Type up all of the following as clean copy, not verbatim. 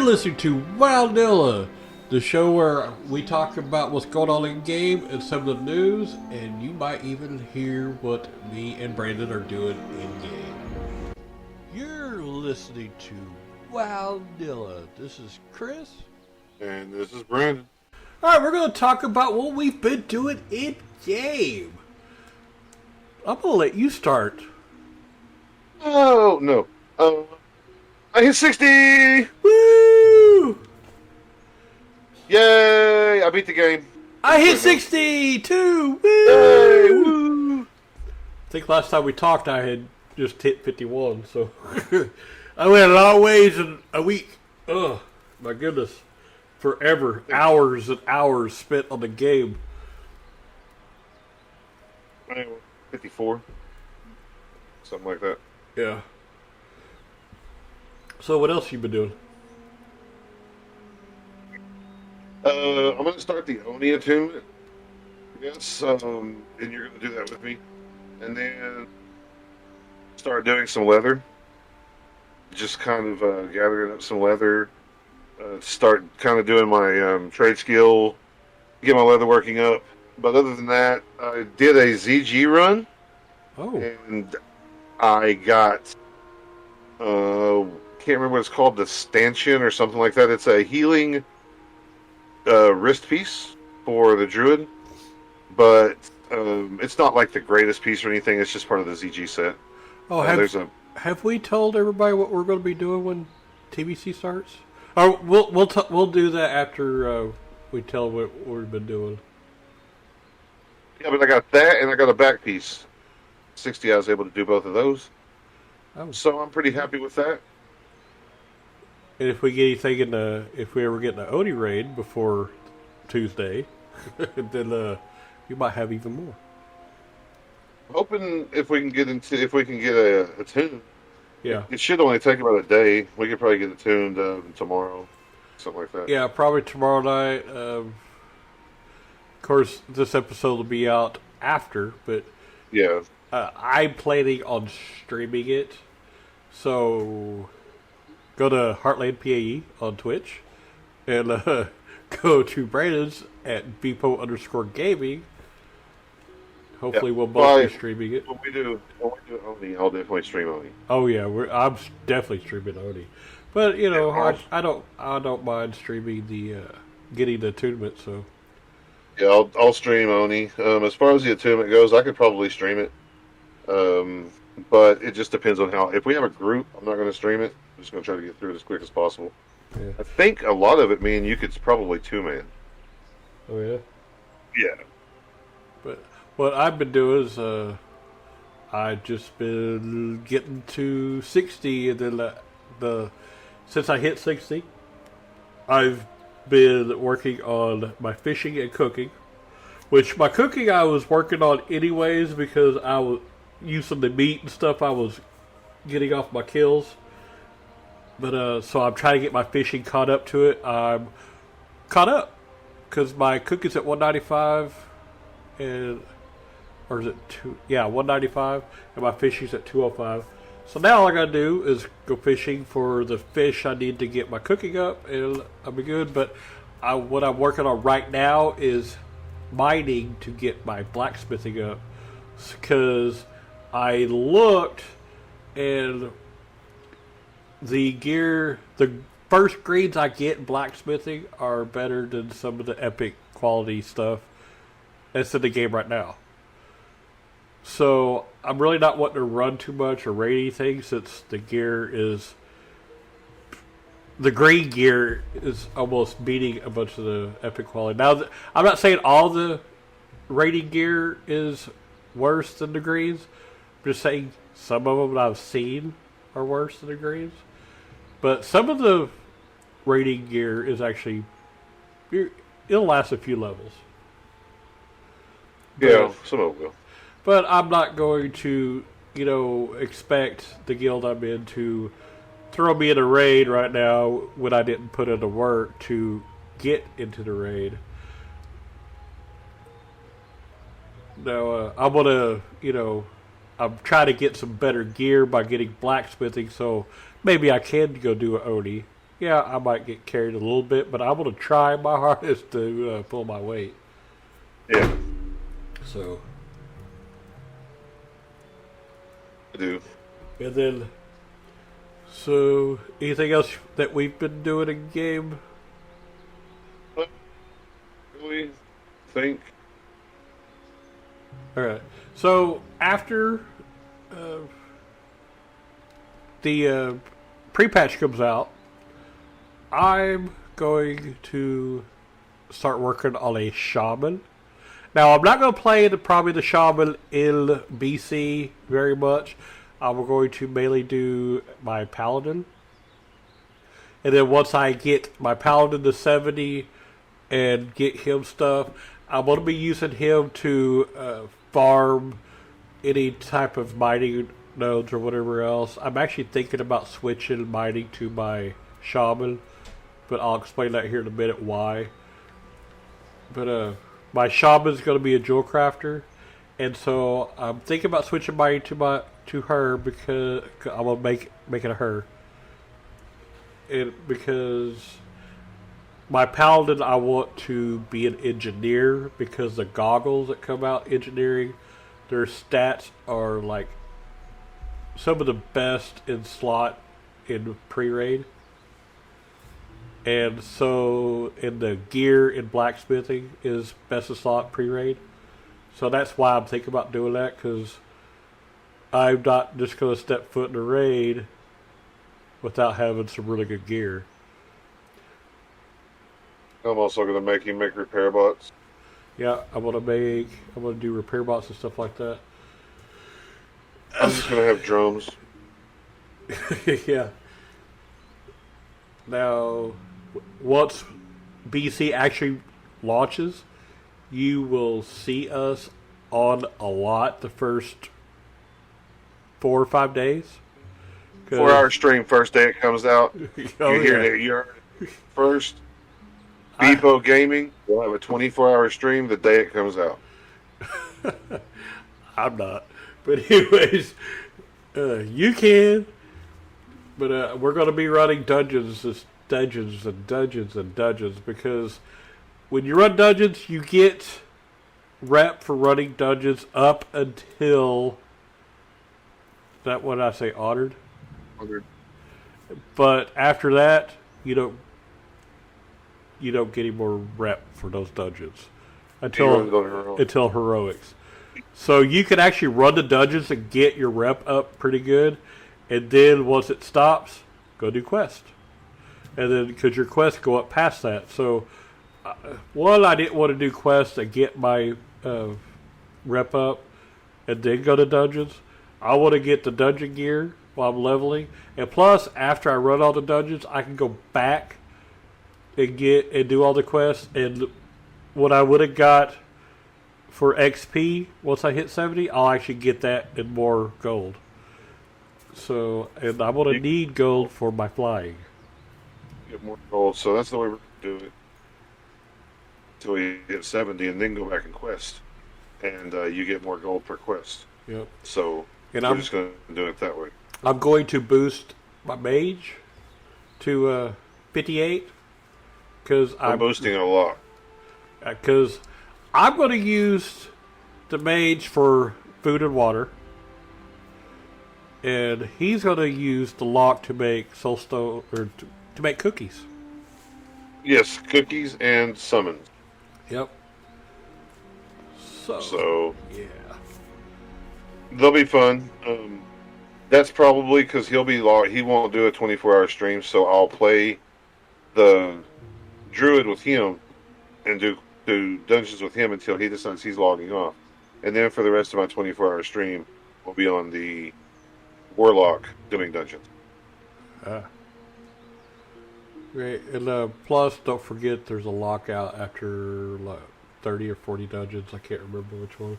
listening to Wildilla, the show where we talk about what's going on in game and some of the news, and you might even hear what me and Brandon are doing in game. You're listening to Wildilla. This is Chris. And this is Brandon. Alright, we're going to talk about what we've been doing in game. I'm going to let you start. Oh, no. I hit 60! Woo! Yay! I beat the game. I hit 60 too! Woo! Yay! Woo! I think last time we talked I had just hit 51, so I went a long ways in a week. Oh, my goodness. Forever. Hours and hours spent on the game. 54. Something like that. Yeah. So what else you been doing? I'm going to start the Oni attunement. Yes, and you're going to do that with me. And then start doing some leather. Just kind of gathering up some leather. Start kind of doing my trade skill. Get my leather working up. But other than that, I did a ZG run. Oh. And I got... can't remember what it's called, the stanchion or something like that. It's a healing wrist piece for the druid, but it's not like the greatest piece or anything. It's just part of the ZG set. Oh, have we told everybody what we're going to be doing when TBC starts? Or we'll do that after we tell what we've been doing. Yeah, but I got that and I got a back piece. 60, I was able to do both of those. Oh. So I'm pretty happy with that. And if we get anything if we ever get in the Oni raid before Tuesday, then you might have even more. Hoping if we can get a tune. Yeah. It should only take about a day. We could probably get it tuned tomorrow, something like that. Yeah, probably tomorrow night. Of course, this episode will be out after, but yeah, I'm planning on streaming it. So go to Heartland PAE on Twitch and go to Brandon's at Bepo_gaming. Hopefully we'll both be streaming it. When we do Oni, I'll definitely stream Oni. Oh yeah, I'm definitely streaming Oni. But you know, I don't mind streaming the getting the attunement. So yeah, I'll stream Oni. As far as the attunement goes, I could probably stream it. But it just depends on how. If we have a group, I'm not going to stream it. I'm just going to try to get through it as quick as possible. Yeah. I think a lot of it, me and you could probably two-man. Oh yeah. Yeah. But what I've been doing is I've just been getting to 60, and then since I hit 60, I've been working on my fishing and cooking. Which my cooking I was working on anyways because I was using the meat and stuff I was getting off my kills. But so I'm trying to get my fishing caught up to it. I'm caught up because my cooking's at 195 or is it 195, and my fishing's at 205. So now all I gotta do is go fishing for the fish I need to get my cooking up, and I'll be good. But what I'm working on right now is mining to get my blacksmithing up, because I looked and the first grades I get in blacksmithing are better than some of the epic quality stuff that's in the game right now. So I'm really not wanting to run too much or raid anything, since the green gear is almost beating a bunch of the epic quality. Now, I'm not saying all the raiding gear is worse than the greens. I'm just saying some of them that I've seen are worse than the greens. But some of the raiding gear is actually, it'll last a few levels. Yeah, some of them will. But I'm not going to, expect the guild I'm in to throw me in a raid right now when I didn't put in the work to get into the raid. No, I want to, I'm trying to get some better gear by getting blacksmithing, so maybe I can go do an Oni yeah, I might get carried a little bit, but I'm going to try my hardest to pull my weight. Yeah. So. I do. And then, so, anything else that we've been doing in game? Really think. Alright. So, after the pre-patch comes out, I'm going to start working on a shaman. Now, I'm not going to play probably the shaman in BC very much. I'm going to mainly do my paladin. And then once I get my paladin to 70 and get him stuff, I'm going to be using him to farm any type of mining nodes or whatever else. I'm actually thinking about switching mining to my shaman, but I'll explain that here in a minute why. But my shaman's going to be a jewel crafter, and so I'm thinking about switching mining to her because I'm going to make it a her. And because my paladin, I want to be an engineer because the goggles that come out engineering, their stats are like some of the best in slot in pre-raid. And so in the gear in blacksmithing is best in slot pre-raid. So that's why I'm thinking about doing that, because I'm not just going to step foot in a raid without having some really good gear. I'm also going to make him make repair bots. Yeah, I'm gonna do repair bots and stuff like that. I'm just going to have drums. Yeah. Now, once BC actually launches, you will see us on a lot the first 4 or 5 days. 4-hour stream first day it comes out. Oh, you hear it. You heard it first. Beepo Gaming will have a 24-hour stream the day it comes out. I'm not. But anyways, you can. But we're going to be running dungeons because when you run dungeons, you get rep for running dungeons up until that what I say honored. But after that, you don't get any more rep for those dungeons until heroics. So you can actually run the dungeons and get your rep up pretty good, and then once it stops, go do quest. And then because your quests go up past that, so one, I didn't want to do quests and get my rep up and then go to dungeons. I want to get the dungeon gear while I'm leveling, and plus after I run all the dungeons, I can go back and do all the quests, and what I would have got for XP once I hit 70, I'll actually get that and more gold. So, and I'm gonna need gold for my flying. Get more gold, so that's the way we're gonna do it until we hit 70, and then go back and quest, and you get more gold per quest. Yep. So we're just gonna do it that way. I'm going to boost my mage to 58 because I'm boosting it a lot. Because I'm going to use the mage for food and water, and he's going to use the lock to make soulstone or to make cookies. Yes, cookies and summons. Yep. So yeah, they'll be fun. That's probably because he won't do a 24-hour stream, so I'll play the druid with him and do dungeons with him until he decides he's logging off. And then for the rest of my 24-hour stream, we'll be on the warlock doing dungeons. Great. And plus, don't forget there's a lockout after 30 or 40 dungeons. I can't remember which one.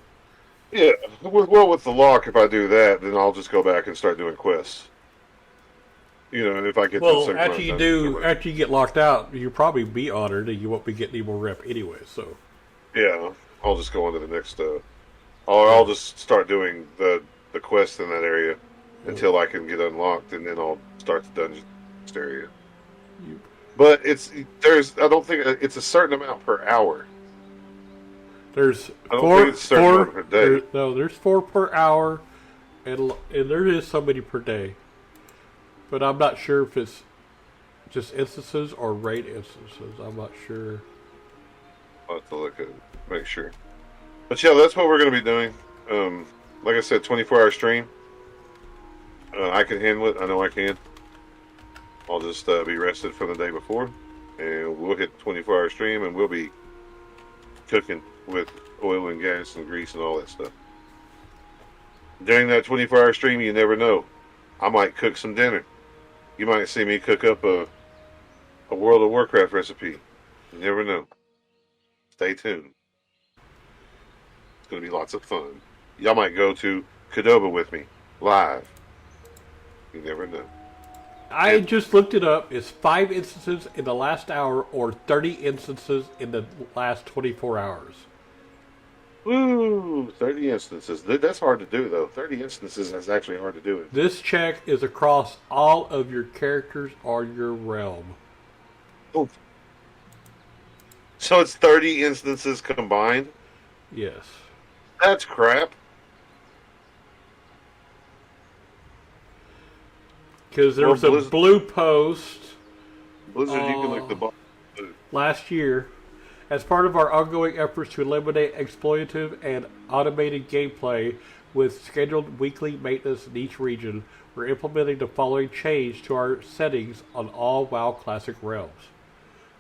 Yeah, with the lock, if I do that, then I'll just go back and start doing quests. If I get after you get locked out, you'll probably be honored, and you won't be getting any more rep anyway. So, yeah, I'll just go on to the next. I'll just start doing the quest in that area until I can get unlocked, and then I'll start the dungeon area. But I don't think it's a certain amount per hour. There's I don't think it's a certain amount per day. There's 4 per hour, and there is so many per day. But I'm not sure if it's just instances or raid instances. I'm not sure. I'll have to look at it, make sure. But yeah, that's what we're going to be doing. Like I said, 24-hour stream. I can handle it. I know I can. I'll just be rested from the day before, and we'll hit 24-hour stream, and we'll be cooking with oil and gas and grease and all that stuff. During that 24-hour stream, you never know. I might cook some dinner. You might see me cook up a World of Warcraft recipe. You never know. Stay tuned. It's going to be lots of fun. Y'all might go to Qdoba with me, live. You never know. I just looked it up. It's 5 instances in the last hour or 30 instances in the last 24 hours. Woo! 30 instances. That's hard to do, though. 30 instances is actually hard to do it. This check is across all of your characters or your realm. Oh. So it's 30 instances combined? Yes. That's crap. Because there was a blue post Blizzard, you can lick the ball. last year. As part of our ongoing efforts to eliminate exploitative and automated gameplay with scheduled weekly maintenance in each region, we're implementing the following change to our settings on all WoW Classic realms.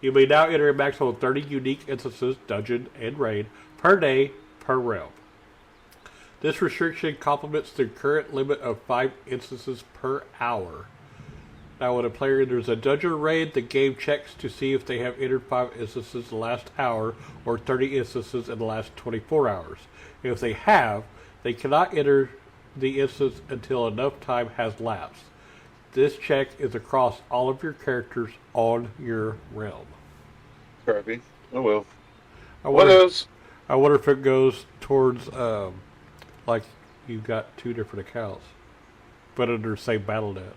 You may now enter a maximum of 30 unique instances, dungeon, and raid, per day, per realm. This restriction complements the current limit of 5 instances per hour. Now, when a player enters a dungeon or raid, the game checks to see if they have entered 5 instances in the last hour or 30 instances in the last 24 hours. If they have, they cannot enter the instance until enough time has lapsed. This check is across all of your characters on your realm. Crappy. Oh well. What else? I wonder if it goes towards, like, you've got 2 different accounts, but under the same BattleNet.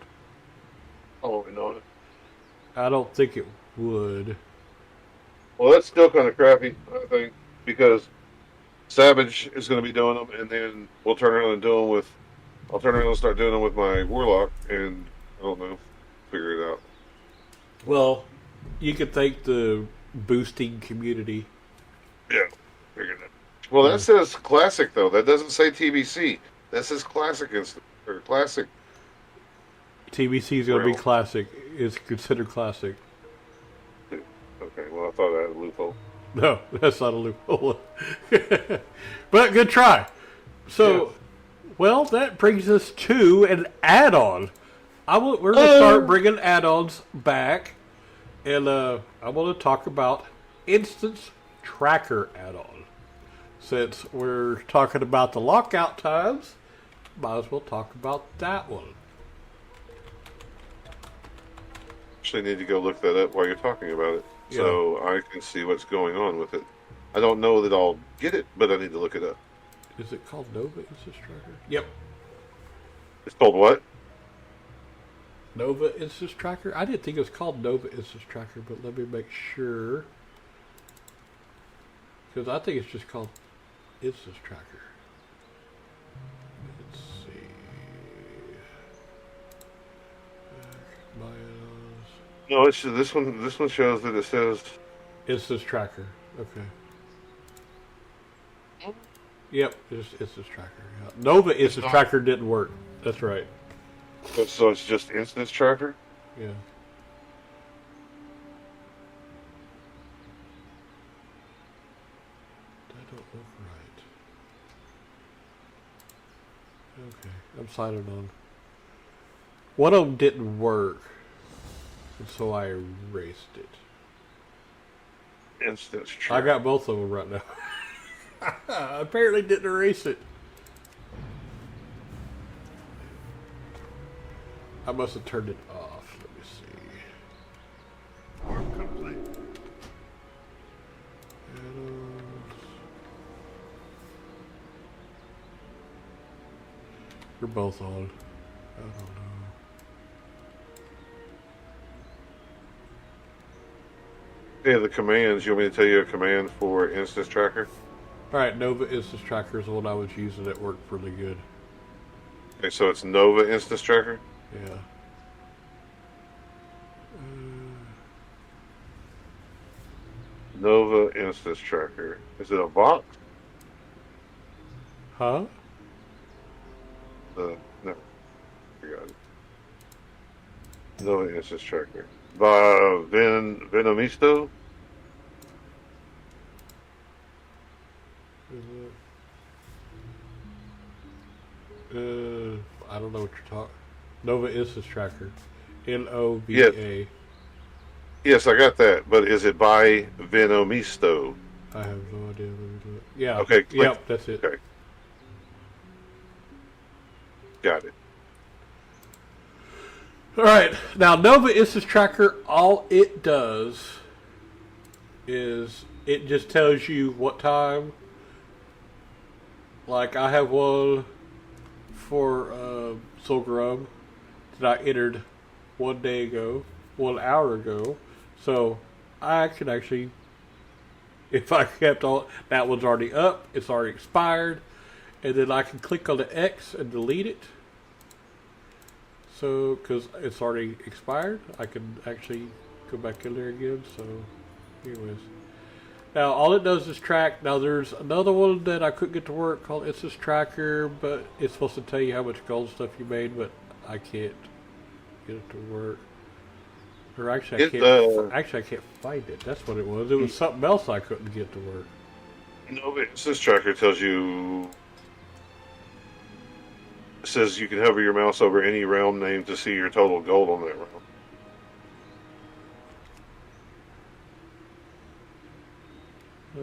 Oh, we know it. I don't think it would. Well, that's still kind of crappy, I think, because Savage is going to be doing them, and then we'll turn around and do them with. I'll turn around and start doing them with my Warlock, and I don't know, figure it out. Well, you could thank the boosting community. Yeah, figure it out. Well, that says classic though. That doesn't say TBC. That says classic or classic. TBC is going to be classic. It's considered classic. Okay, well I thought I had a loophole. No, that's not a loophole. But good try. So, well, that brings us to an add-on. We're going to start bringing add-ons back, and I want to talk about Instance Tracker add-on. Since we're talking about the lockout times, might as well talk about that one. Actually, need to go look that up while you're talking about it, so I can see what's going on with it. I don't know that I'll get it, but I need to look it up. Is it called Nova Instance Tracker? Yep. It's called what? Nova Instance Tracker? I didn't think it was called Nova Instance Tracker, but let me make sure. Because I think it's just called Instance Tracker. Let's see. No, it's this one. This one shows that it says Instance Tracker. Okay. Yep, it's Instance Tracker. Yeah. Nova Instance Tracker didn't work. That's right. So it's just Instance Tracker? Yeah. That don't look right. Okay, I'm signing on. One of them didn't work, and so I erased it. Instance Tracker. I got both of them right now. Apparently didn't erase it. I must have turned it off. Let me see. Work complete. You're both on. I don't know. Okay, the commands. You want me to tell you a command for instance tracker? Alright, Nova Instance Tracker is the one I was using. It worked really good. Okay, so it's Nova instance tracker. Yeah. Nova instance tracker. Is it a box? Huh? No, forgot it. Nova instance tracker by Venomisto. I don't know what you're talking. Nova Instance Tracker. Nova. Yes, I got that. But is it by Venomisto? I have no idea. Let me look. Yeah. Okay. Yep, that's it. Okay. Got it. Alright, now Nova Instance Tracker, all it does is it just tells you what time. Like I have one for Silgrum that I entered 1 day ago, 1 hour ago. So I can actually, if I kept all, that one's already up, it's already expired, and then I can click on the X and delete it. So, because it's already expired, I can actually go back in there again. So, anyways. Now, all it does is track. Now, there's another one that I couldn't get to work called Instance Tracker, but it's supposed to tell you how much gold stuff you made, but I can't get it to work. Or actually, I can't find it. That's what it was. It was something else I couldn't get to work. Nova instance tracker tells you. It says you can hover your mouse over any realm name to see your total gold on that realm.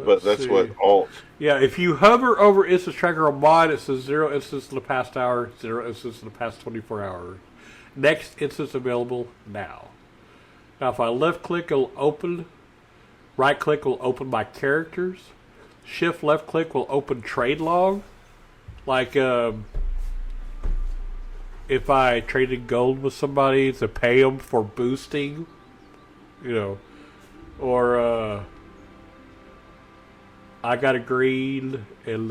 But that's what alt. Yeah, if you hover over Instance Tracker on mine, it says 0 instance in the past hour, 0 instance in the past 24 hours. Next instance available now. Now, if I left click, it'll open. Right click will open my characters. Shift left click will open trade log. Like, if I traded gold with somebody to pay them for boosting, you know, or I got a green and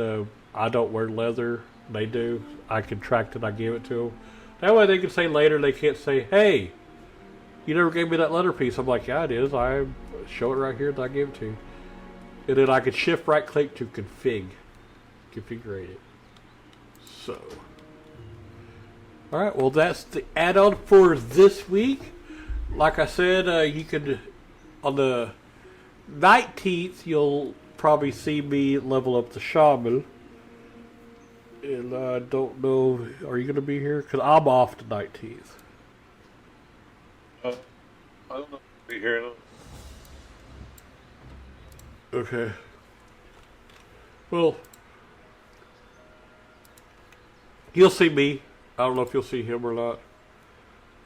I don't wear leather, they do. I contract it, I give it to them. That way they can say later, they can't say, hey, you never gave me that leather piece. I'm like, yeah, it is. I show it right here that I gave it to you. And then I can shift right click to configure it. So. Alright, well that's the add-on for this week. Like I said, you could, on the 19th, you'll probably see me level up the Shaman. And I don't know, are you going to be here? Because I'm off the 19th. I don't know if I'll be here. Okay. Well, you'll see me. I don't know if you'll see him or not.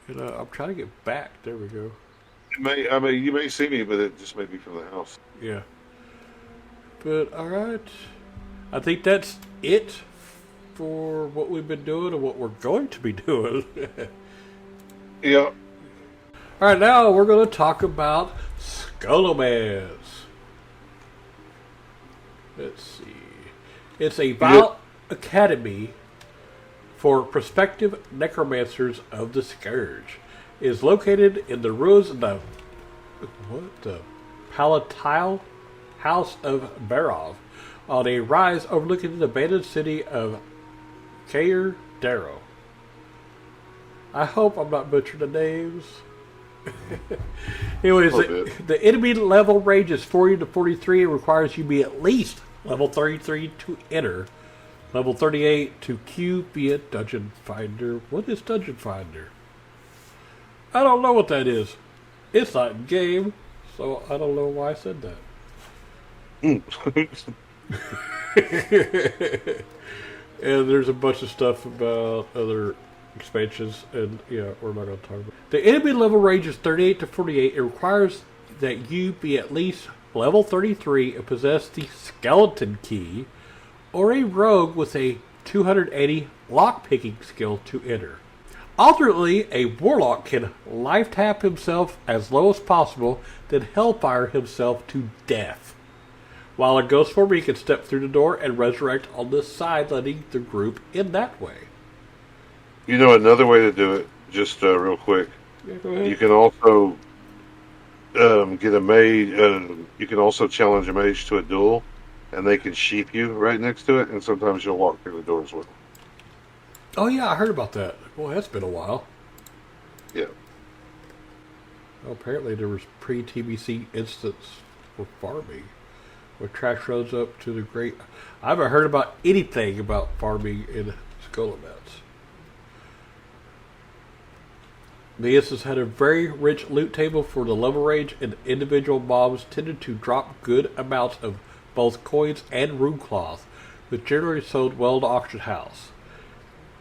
And I'm trying to get back. There we go. You may see me, but it just may be from the house. Yeah. But, alright. I think that's it for what we've been doing and what we're going to be doing. Yeah. Alright, now we're going to talk about Scholomance. Let's see. It's a Vault Academy for prospective necromancers of the Scourge. It is located in the ruins of the Palatine House of Baerov on a rise overlooking the abandoned city of Kair Darrow. I hope I'm not butchering the names. Anyways, the enemy level range is 40 to 43 and requires you be at least level 33 to enter. Level 38 to queue via Dungeon Finder. What is Dungeon Finder? I don't know what that is. It's not in game, so I don't know why I said that. And there's a bunch of stuff about other expansions, and yeah, we're not going to talk about it. The enemy level range is 38 to 48. It requires that you be at least level 33 and possess the Skeleton Key, or a rogue with a 280 lockpicking skill to enter. Alternately, a warlock can life tap himself as low as possible, then hellfire himself to death. While a ghost form, he can step through the door and resurrect on the side, letting the group in that way. You know, another way to do it, just real quick, Yeah, go ahead. you can also get a mage. You can also challenge a mage to a duel, and they can sheep you right next to it, and sometimes you'll walk through the doors with them. Oh yeah, I heard about that. Well, that's been a while. Yeah. Well, apparently there was pre-TBC instance for farming, where trash shows up to the great. I haven't heard about anything about farming in Scholomance. The instance had a very rich loot table for the level range, and individual mobs tended to drop good amounts of both coins and rune cloth, which generally sold well to auction house.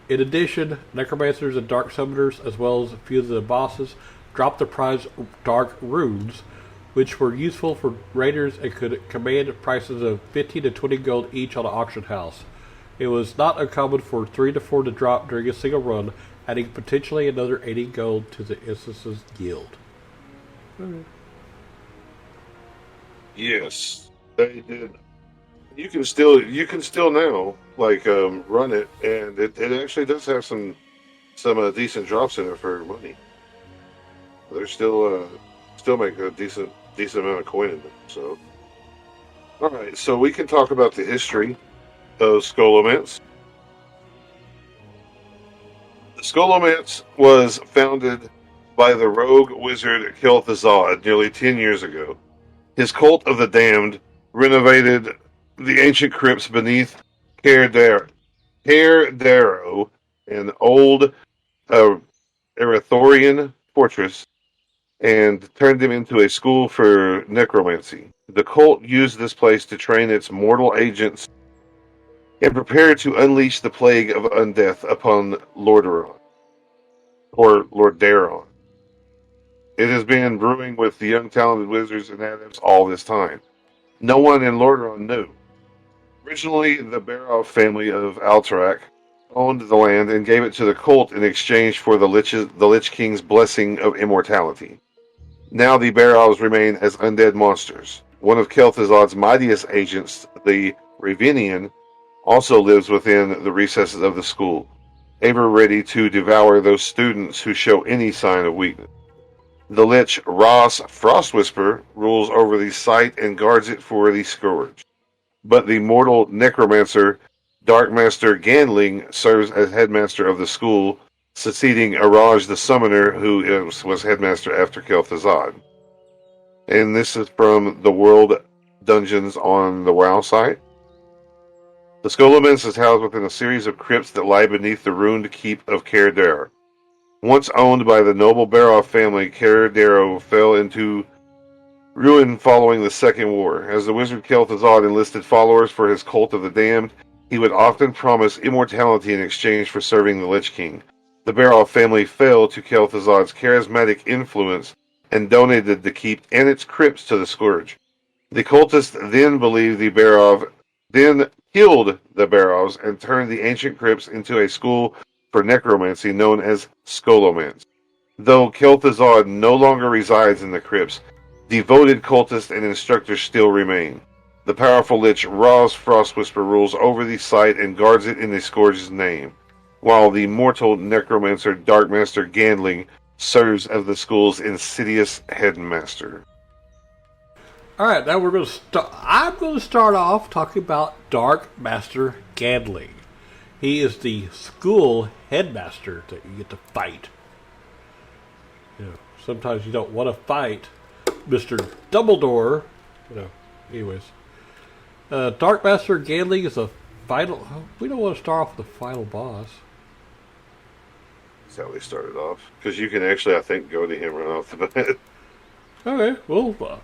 In addition, necromancers and dark summoners, as well as a few of the bosses, dropped the prize dark runes, which were useful for raiders and could command prices of 15 to 20 gold each on the auction house. It was not uncommon for 3 to 4 to drop during a single run, adding potentially another 80 gold to the instance's guild. Okay. Yes, they did. You can still now run it, and it actually does have some decent drops in it for money. They're still make a decent amount of coin in it. So, all right, so we can talk about the history of Scholomance. Scholomance was founded by the rogue wizard Kel'Thuzad nearly 10 years ago. His cult of the damned renovated the ancient crypts beneath Cair Darrow, an old Erythorian fortress, and turned them into a school for necromancy. The cult used this place to train its mortal agents and prepare to unleash the plague of undeath upon Lordaeron, or Lordaeron. It has been brewing with the young talented wizards and adepts all this time. No one in Lordaeron knew. Originally, the Baerov family of Alterac owned the land and gave it to the cult in exchange for the Lich King's blessing of immortality. Now the Baerovs remain as undead monsters. One of Kel'Thuzad's mightiest agents, the Ravenian, also lives within the recesses of the school, ever ready to devour those students who show any sign of weakness. The Lich Raz Frostbuster rules over the site and guards it for the Scourge. But the mortal necromancer Darkmaster Gandling serves as headmaster of the school, succeeding Araj the Summoner, who was headmaster after Kel'Thuzad. And this is from the World Dungeons on the WoW site. The Scholomance is housed within a series of crypts that lie beneath the ruined keep of Cair Darrow. Once owned by the noble Baerov family, Cair Darrow fell into ruin following the Second War. As the wizard Kel'Thuzad enlisted followers for his cult of the damned, he would often promise immortality in exchange for serving the Lich King. The Baerov family fell to Kel'Thuzad's charismatic influence and donated the keep and its crypts to the Scourge. The cultists then killed the Baerovs and turned the ancient crypts into a school for necromancy known as Scholomance. Though Kel'Thuzad no longer resides in the crypts, devoted cultists and instructors still remain. The powerful Lich Raz Frostbuster rules over the site and guards it in the Scourge's name, while the mortal necromancer Darkmaster Gandling serves as the school's insidious headmaster. Alright, now we're going to I'm going to start off talking about Darkmaster Gandling. He is the school headmaster that you get to fight. You know, sometimes you don't want to fight Mr. Dumbledore. Anyways. Darkmaster Gandling is a final... We don't want to start off with the final boss. That's how we started off. Because you can actually, I think, go to him right off the bat. Okay, well...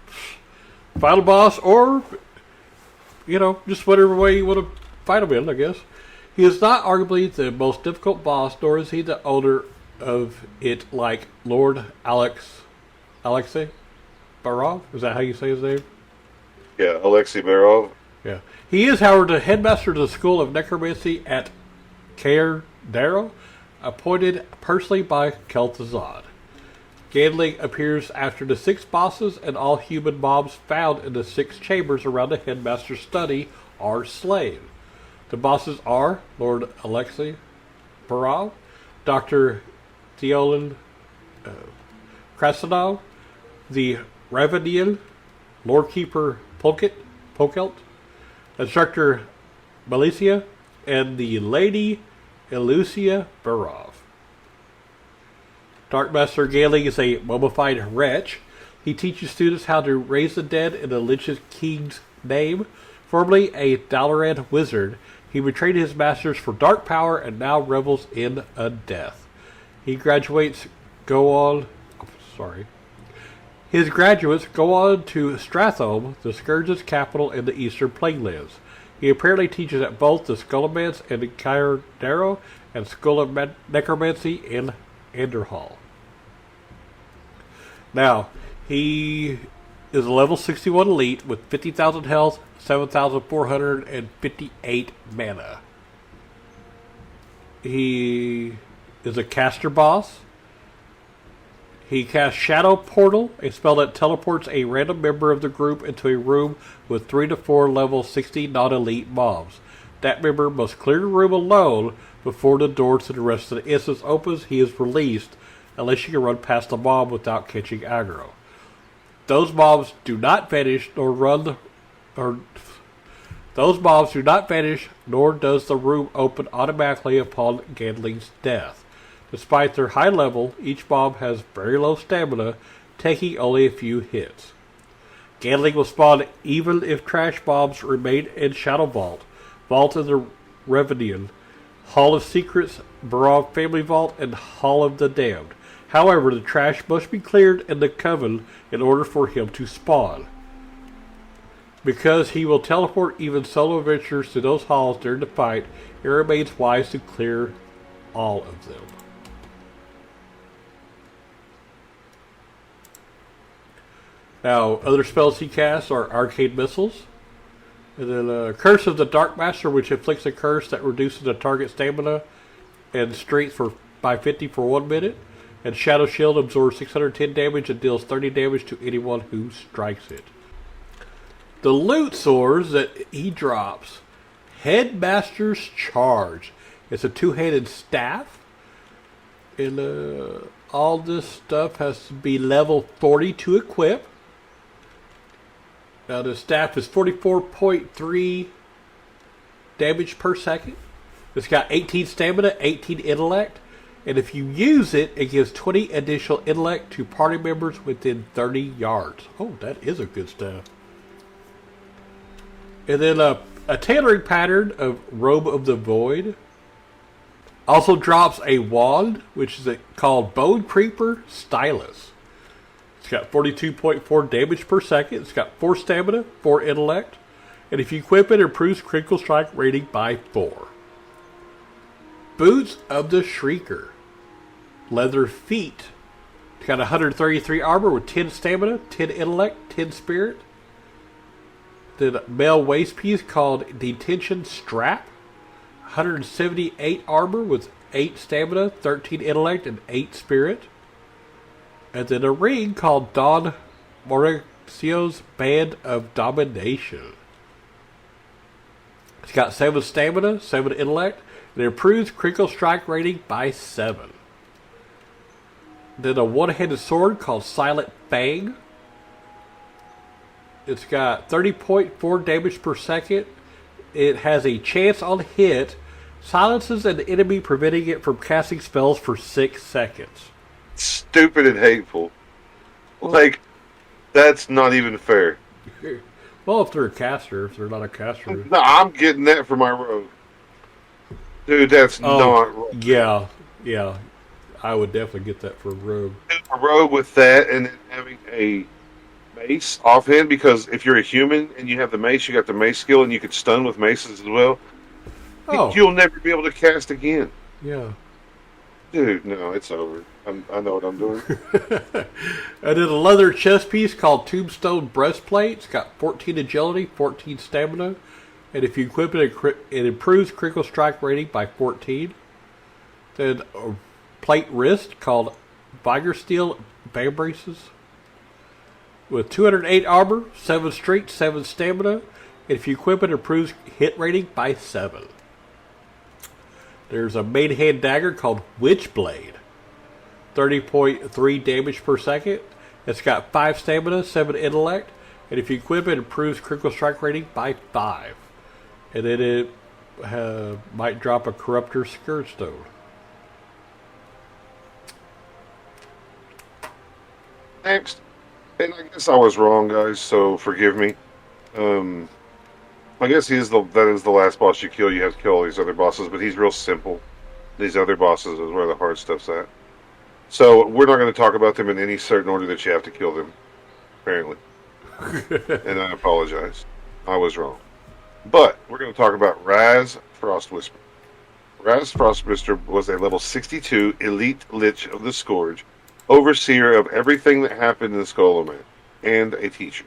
final boss, or... just whatever way you want to fight him in, I guess. He is not arguably the most difficult boss, nor is he the owner of it like Lord Alexei Baerov? Is that how you say his name? Yeah, Alexei Baerov. Yeah. He is, however, the headmaster of the School of Necromancy at Cair Darrow. appointed personally by Kel'Thuzad. Gandling appears after the 6 bosses and all human mobs found in the 6 chambers around the headmaster's study are slain. The bosses are Lord Alexei Baerov, Dr. Theolon Krastenov, the Ravenian, Lord Keeper Pokalt, Instructor Felicia, and the Lady Elucia Baerov. Dark Master Gandling is a mummified wretch. He teaches students how to raise the dead in the Lich King's name. Formerly a Dalaran wizard, he betrayed his masters for dark power and now revels in a death. His graduates go on to Strathome, the Scourge's capital in the Eastern Plainlands. He apparently teaches at both the Scholomance and Kyrdaro and School of Necromancy in Anderhall. Now, he is a level 61 elite with 50,000 health, 7,458 mana. He is a caster boss. He casts Shadow Portal, a spell that teleports a random member of the group into a room with 3 to 4 level 60 non-elite mobs. That member must clear the room alone before the door to the rest of the instance opens. He is released unless you can run past the mob without catching aggro. Those mobs do not vanish nor does the room open automatically upon Gandling's death. Despite their high level, each mob has very low stamina, taking only a few hits. Gandling will spawn even if trash mobs remain in Shadow Vault, Vault of the Revenian, Hall of Secrets, Baerov Family Vault, and Hall of the Damned. However, the trash must be cleared in the Coven in order for him to spawn. Because he will teleport even solo adventurers to those halls during the fight, it remains wise to clear all of them. Now, other spells he casts are Arcane Missiles, and then Curse of the Dark Master, which inflicts a curse that reduces the target stamina and strength by 50 for 1 minute. And Shadow Shield absorbs 610 damage and deals 30 damage to anyone who strikes it. The loot swords that he drops: Headmaster's Charge. It's a 2-handed staff. And all this stuff has to be level 40 to equip. Now the staff is 44.3 damage per second. It's got 18 stamina, 18 intellect. And if you use it, it gives 20 additional intellect to party members within 30 yards. Oh, that is a good staff. And then a tailoring pattern of Robe of the Void. Also drops a wand, which is called Bone Creeper Stylus. It's got 42.4 damage per second. It's got 4 stamina, 4 intellect. And if you equip it, it improves critical strike rating by 4. Boots of the Shrieker. Leather feet. It's got 133 armor with 10 stamina, 10 intellect, 10 spirit. Then a male waist piece called Detention Strap. 178 armor with 8 stamina, 13 intellect, and 8 spirit. And then a ring called Don Mauricio's Band of Domination. It's got 7 stamina, 7 intellect, and it improves critical strike rating by 7. Then a one-handed sword called Silent Fang. It's got 30.4 damage per second. It has a chance on hit. Silences an enemy, preventing it from casting spells for 6 seconds. Stupid and hateful. Like, that's not even fair. Well, if they're a caster, if they're not a caster. No, I'm getting that for my rogue. Dude, that's not right. Yeah. I would definitely get that for a rogue. A rogue with that and then having a mace offhand, because if you're a human and you have the mace, you got the mace skill and you can stun with maces as well. Oh. You'll never be able to cast again. Yeah. Dude, no, it's over. I know what I'm doing. And then a leather chest piece called Tombstone Breastplate. It's got 14 agility, 14 stamina. And if you equip it, it improves critical strike rating by 14. Then a plate wrist called Vigor Steel Band Braces with 208 armor, 7 strength, 7 stamina, and if you equip it, improves hit rating by 7. There's a main hand dagger called Witchblade, 30.3 damage per second. It's got 5 stamina, 7 intellect, and if you equip it, improves critical strike rating by 5. And then it might drop a Corruptor Scourgestone. Next. And I guess I was wrong, guys, so forgive me. I guess that is the last boss you kill. You have to kill all these other bosses, but he's real simple. These other bosses is where the hard stuff's at. So we're not going to talk about them in any certain order that you have to kill them, apparently. And I apologize. I was wrong. But we're going to talk about Raz Frostbuster. Raz Frostbuster was a level 62 elite Lich of the Scourge, overseer of everything that happened in the Scholomance, and a teacher.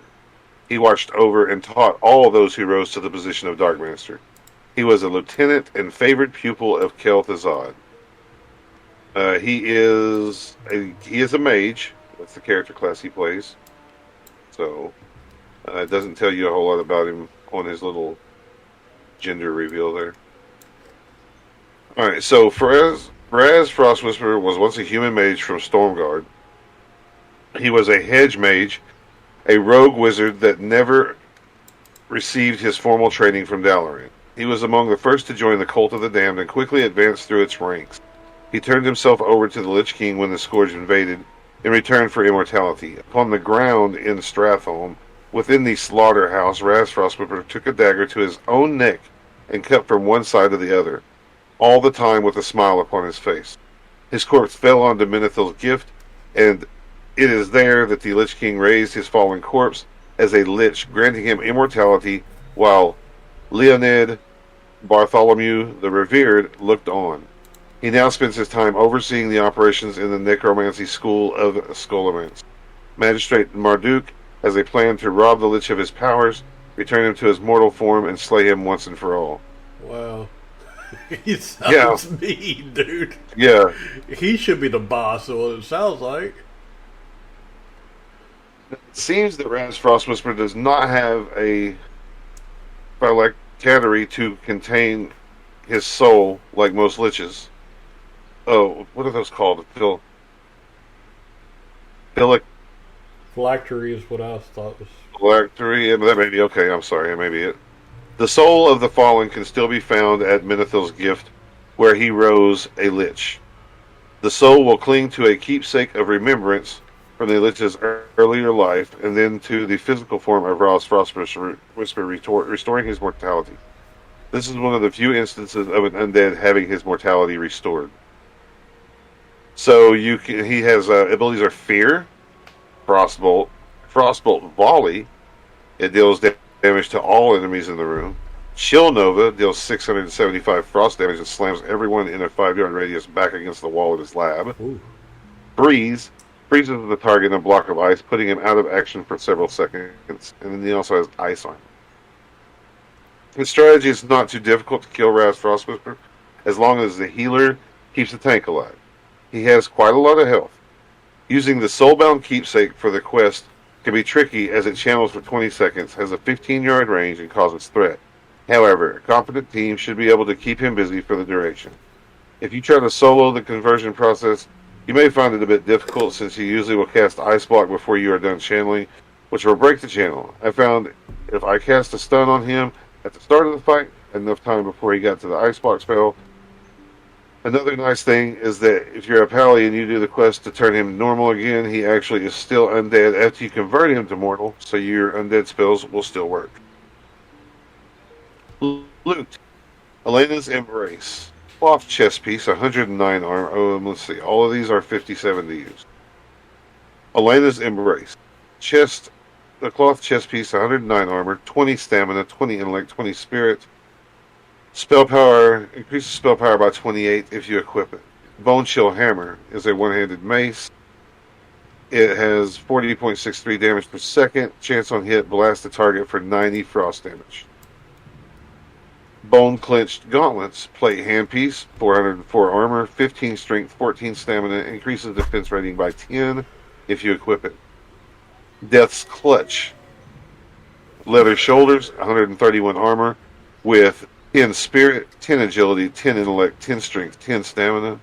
He watched over and taught all those who rose to the position of Darkmaster. He was a lieutenant and favorite pupil of Kel'Thuzad. He is a mage. That's the character class he plays. So it doesn't tell you a whole lot about him on his little gender reveal there. All right, so Raz Frostbuster was once a human mage from Stormguard. He was a hedge mage, a rogue wizard that never received his formal training from Dalaran. He was among the first to join the Cult of the Damned and quickly advanced through its ranks. He turned himself over to the Lich King when the Scourge invaded, in return for immortality. Upon the ground in Stratholme, within the slaughterhouse, Raz Frostbuster took a dagger to his own neck and cut from one side to the other, all the time with a smile upon his face. His corpse fell onto Menethil's gift, and it is there that the Lich King raised his fallen corpse as a Lich, granting him immortality, while Leonid Bartholomew the Revered looked on. He now spends his time overseeing the operations in the Necromancy School of Scholomance. Magistrate Marduk has a plan to rob the Lich of his powers, return him to his mortal form, and slay him once and for all. Wow. He sounds mean, dude. Yeah. He should be the boss, of what it sounds like. It seems that Raz Frostbuster does not have a phylactery to contain his soul like most liches. Oh, what are those called? Phylactery is what I thought was. Phylactery? Yeah, that may be okay. I'm sorry. That may be it. The soul of the fallen can still be found at Menethil's gift, where he rose a Lich. The soul will cling to a keepsake of remembrance from the Lich's earlier life, and then to the physical form of Raz Frostbuster, restoring his mortality. This is one of the few instances of an undead having his mortality restored. So he has abilities are Fear, Frostbolt Volley. It deals damage to all enemies in the room. Chill Nova deals 675 frost damage and slams everyone in a 5-yard radius back against the wall of his lab. Ooh. Breeze freezes the target in a block of ice, putting him out of action for several seconds. And then he also has Ice Armor. His strategy is not too difficult to kill Raz Frostbuster, as long as the healer keeps the tank alive. He has quite a lot of health. Using the Soulbound Keepsake for the quest can be tricky, as it channels for 20 seconds, has a 15-yard range, and causes threat. However, a competent team should be able to keep him busy for the duration. If you try to solo the conversion process, you may find it a bit difficult, since you usually will cast Ice Block before you are done channeling, which will break the channel. I found if I cast a stun on him at the start of the fight, enough time before he got to the Ice Block spell. Another nice thing is that if you're a pally and you do the quest to turn him normal again, he actually is still undead after you convert him to mortal, so your undead spells will still work. Loot. Elena's Embrace. Cloth chest piece, 109 armor. Oh, let's see. All of these are 57 to use. Elena's Embrace. The cloth chest piece, 109 armor, 20 stamina, 20 intellect, 20 spirit. Spell power, increases spell power by 28 if you equip it. Bone Chill Hammer is a one-handed mace. It has 40.63 damage per second. Chance on hit, blast the target for 90 frost damage. Bone-clenched gauntlets. Plate handpiece. 404 armor. 15 strength. 14 stamina. Increases defense rating by 10 if you equip it. Death's clutch. Leather shoulders. 131 armor. With 10 spirit, 10 agility, 10 intellect, 10 strength, 10 stamina.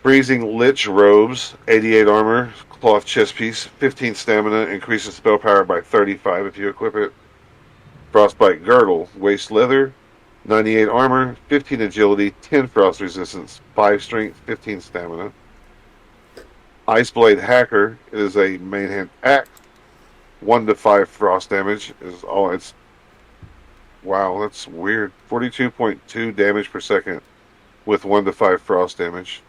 Freezing lich robes. 88 armor. Cloth chest piece. 15 stamina. Increases spell power by 35 if you equip it. Frostbite girdle, waist leather, 98 armor, 15 agility, 10 frost resistance, 5 strength, 15 stamina. Ice blade hacker is a main hand axe, 1 to 5 frost damage is all it's. Wow, that's weird. 42.2 damage per second with 1 to 5 frost damage.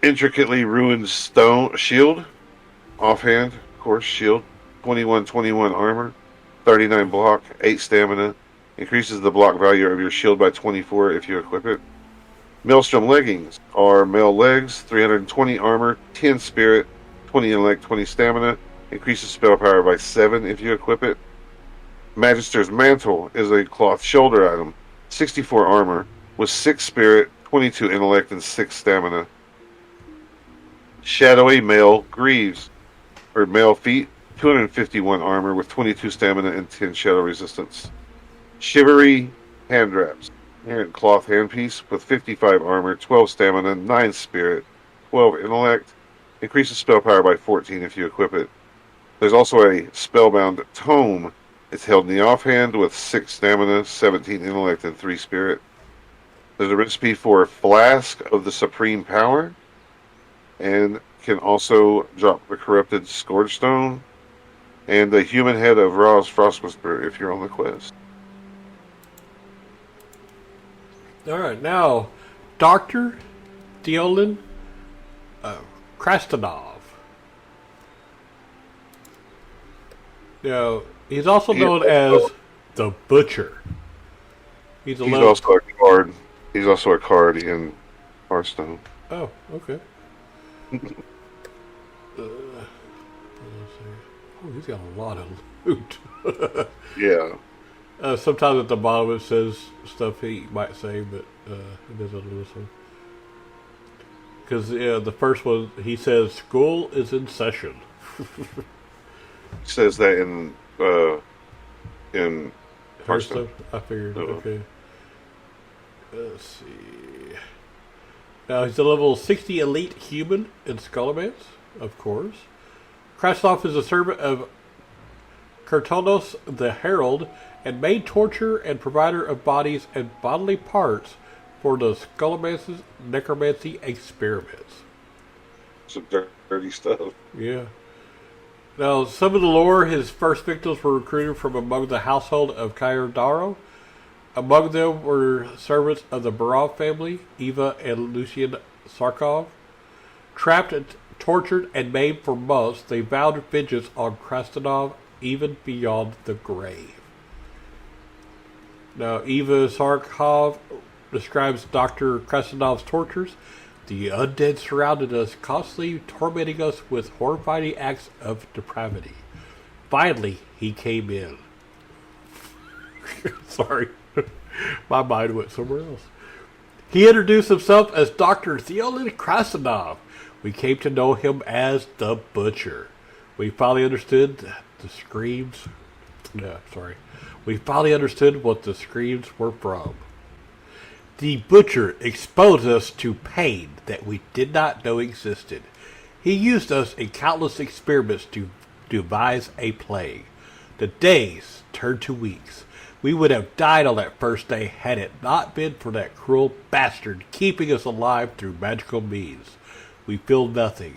Intricately ruined stone shield, offhand. Course shield, 21 armor, 39 block, 8 stamina, increases the block value of your shield by 24 if you equip it. Maelstrom leggings are mail legs, 320 armor, 10 spirit, 20 intellect, 20 stamina, increases spell power by 7 if you equip it. Magister's mantle is a cloth shoulder item, 64 armor, with 6 spirit, 22 intellect, and 6 stamina. Shadowy mail greaves, or male feet, 251 armor with 22 stamina and 10 shadow resistance. Shivery hand wraps, cloth handpiece with 55 armor, 12 stamina, 9 spirit, 12 intellect, increases spell power by 14 if you equip it. There's also a spellbound tome. It's held in the offhand with 6 stamina, 17 intellect, and 3 spirit. There's a recipe for a flask of the supreme power, and can also drop the corrupted scourge stone and the human head of Raz Frostbuster if you're on the quest. Alright, now Dr. Theolon Krastenov. Now, he's also known as the Butcher. He's also a card. He's also a card in Hearthstone. Oh, okay. He's got a lot of loot. Yeah. Sometimes at the bottom it says stuff he might say, but it doesn't listen. Because the first one, he says, "School is in session." Says that in Hearthstone. I figured. Okay. Let's see. Now, he's a level 60 elite human in Scholomance, of course. Krastenov is a servant of Kurtonos the Herald and main torturer and provider of bodies and bodily parts for the Scolomance's necromancy experiments. Some dirty stuff. Yeah. Now, some of the lore, his first victims were recruited from among the household of Kyodaro. Among them were servants of the Baerov family, Eva and Lucian Sarkov. Trapped, and tortured, and maimed for months, they vowed vengeance on Krastenov even beyond the grave. Now, Eva Sarkov describes Dr. Krastenov's tortures. The undead surrounded us, constantly tormenting us with horrifying acts of depravity. Finally, he came in. Sorry. My mind went somewhere else. He introduced himself as Dr. Theolon Krastenov. We came to know him as the Butcher. We finally understood We finally understood what the screams were from. The Butcher exposed us to pain that we did not know existed. He used us in countless experiments to devise a plague. The days turned to weeks. We would have died on that first day had it not been for that cruel bastard keeping us alive through magical means. We feel nothing.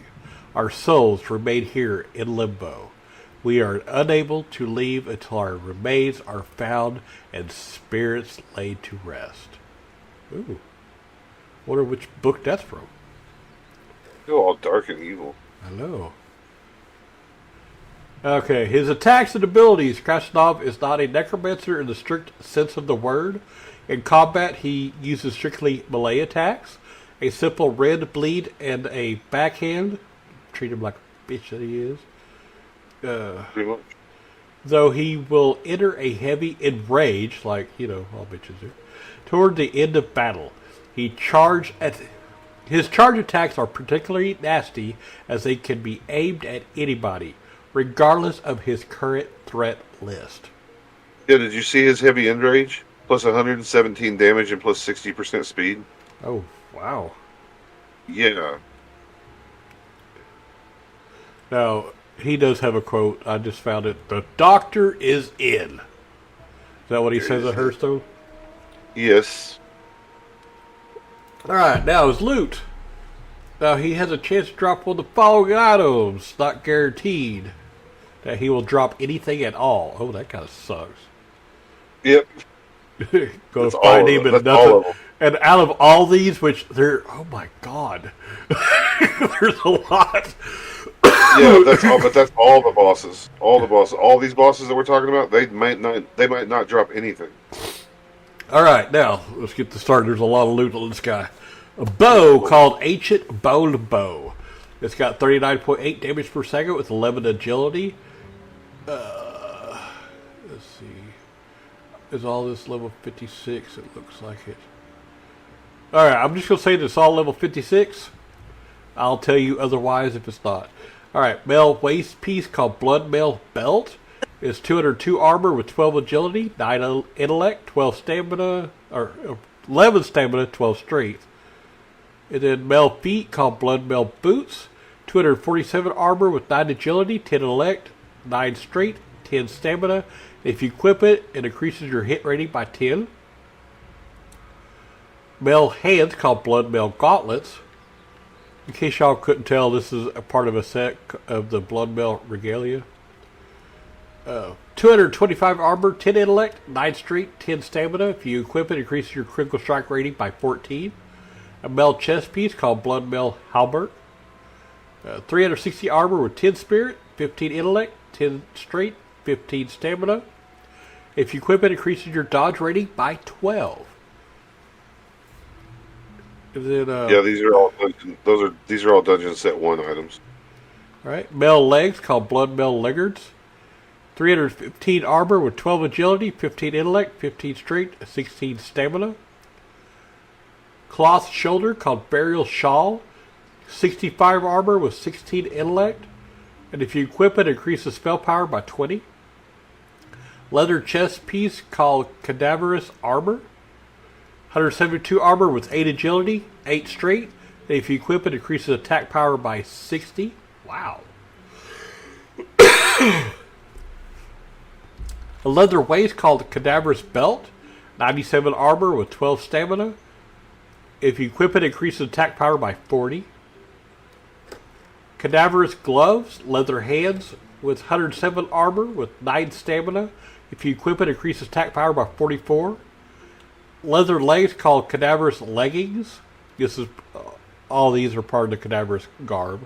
Our souls remain here in limbo. We are unable to leave until our remains are found and spirits laid to rest. Ooh. Wonder which book that's from. Feel all dark and evil. I know. Okay, his attacks and abilities. Krastenov is not a necromancer in the strict sense of the word. In combat, he uses strictly melee attacks, a simple red bleed, and a backhand. Treat him like a bitch that he is. Pretty much. Though he will enter a heavy enrage, like, all bitches do, toward the end of battle. His charge attacks are particularly nasty as they can be aimed at anybody, regardless of his current threat list. Yeah, did you see his heavy enrage? Plus 117 damage and plus 60% speed. Oh, wow. Yeah. Now, he does have a quote. I just found it. The doctor is in. Is that what he says at Hearthstone? Yes. Alright, now his loot. Now, he has a chance to drop one of the following items. Not guaranteed that he will drop anything at all. Oh, that kind of sucks. Yep. Go find him and nothing. And out of all these, which they're, oh my god. There's a lot. Yeah, that's all. But that's all the bosses. All the bosses. All these bosses that we're talking about, they might not drop anything. All right, now let's get to start. There's a lot of loot on this guy. A bow called Ancient Bone Bow. It's got 39.8 damage per second with 11 agility. Let's see. Is all this level 56? It looks like it. All right, I'm just gonna say this all level 56. I'll tell you otherwise if it's not. Alright, Mail waist piece called Blood Mail Belt. It's 202 armor with 12 agility, 9 intellect, 12 stamina, or 11 stamina, 12 strength. And then Mail feet called Blood Mail Boots. 247 armor with 9 agility, 10 intellect, 9 strength, 10 stamina. If you equip it, it increases your hit rating by 10. Mail hands called Blood Mail Gauntlets. In case y'all couldn't tell, this is a part of a set of the Blood Mail Regalia. 225 armor, 10 intellect, 9 strength, 10 stamina. If you equip it, increases your critical strike rating by 14. A Mail chest piece called Blood Mail Halberd. 360 armor with 10 spirit, 15 intellect, 10 strength, 15 stamina. If you equip it, increases your dodge rating by 12. Then, yeah, these are all dungeon set 1 items. All right, Mail legs called Blood Mail Leggings. 315 armor with 12 agility, 15 intellect, 15 strength, 16 stamina. Cloth shoulder called Burial Shawl. 65 armor with 16 intellect. And if you equip it, increases spell power by 20. Leather chest piece called Cadaverous Armor. 172 armor with 8 agility, 8 strength. And if you equip it, increases attack power by 60. Wow. A leather waist called Cadaverous Belt. 97 armor with 12 stamina. If you equip it, increases attack power by 40. Cadaverous gloves, leather hands with 107 armor with 9 stamina. If you equip it, increases attack power by 44. Leather legs called Cadaverous Leggings. This is all these are part of the Cadaverous garb.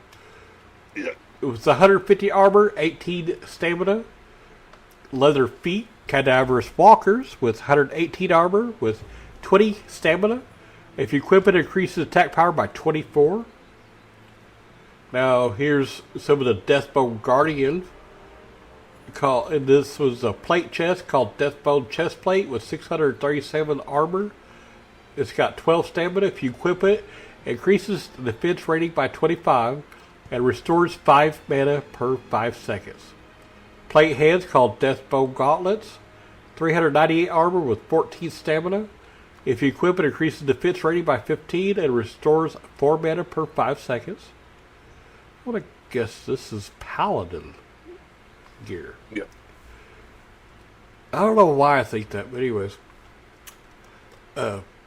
Yeah. It was 150 armor, 18 stamina. Leather feet, Cadaverous Walkers with 118 armor with 20 stamina. If you equip it, increases attack power by 24. Now here's some of the Deathbone Guardians. And this was a plate chest called Deathbone Chest Plate with 637 armor. It's got 12 stamina. If you equip it, it increases the defense rating by 25 and restores 5 mana per 5 seconds. Plate hands called Deathbone Gauntlets. 398 armor with 14 stamina. If you equip it, increases defense rating by 15 and restores 4 mana per 5 seconds. I want to guess this is Paladin gear. Yeah. I don't know why I think that, but anyways.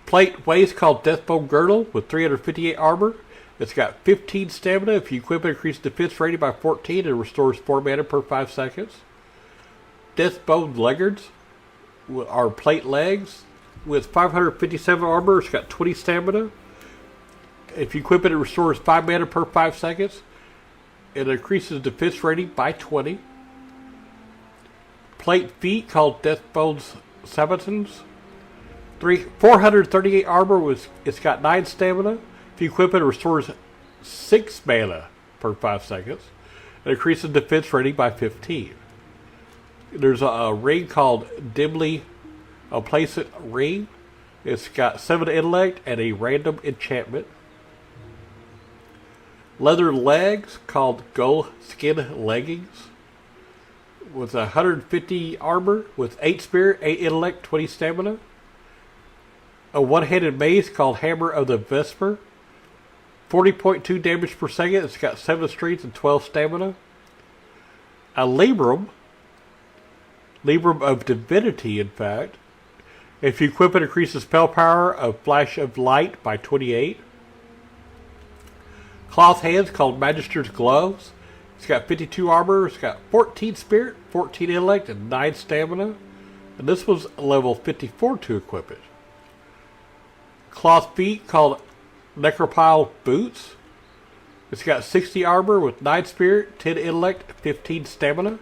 Plate waist called Deathbone Girdle with 358 armor. It's got 15 stamina. If you equip it, increases defense rating by 14 and restores 4 mana per 5 seconds. Deathbone Leggings are plate legs with 557 armor. It's got 20 stamina. If you equip it, it restores 5 mana per 5 seconds. It increases defense rating by 20. Plate feet called Deathbone's Sabatons. 438 armor. It's got 9 stamina. If you equip it, it restores 6 mana per 5 seconds. It increases defense rating by 15. There's a ring called Dimly Placent Ring. It's got 7 intellect and a random enchantment. Leather legs called Gull Skin Leggings with 150 armor with 8 spirit, 8 intellect, 20 stamina. A one-handed mace called Hammer of the Vesper. 40.2 damage per second. It's got 7 strength and 12 stamina. A Librum of Divinity, in fact. If you equip it, increases spell power of Flash of Light by 28. Cloth hands called Magister's Gloves. It's got 52 armor. It's got 14 spirit, 14 intellect, and 9 stamina. And this was level 54 to equip it. Cloth feet called Necropyl Boots. It's got 60 armor with 9 spirit, 10 intellect, 15 stamina.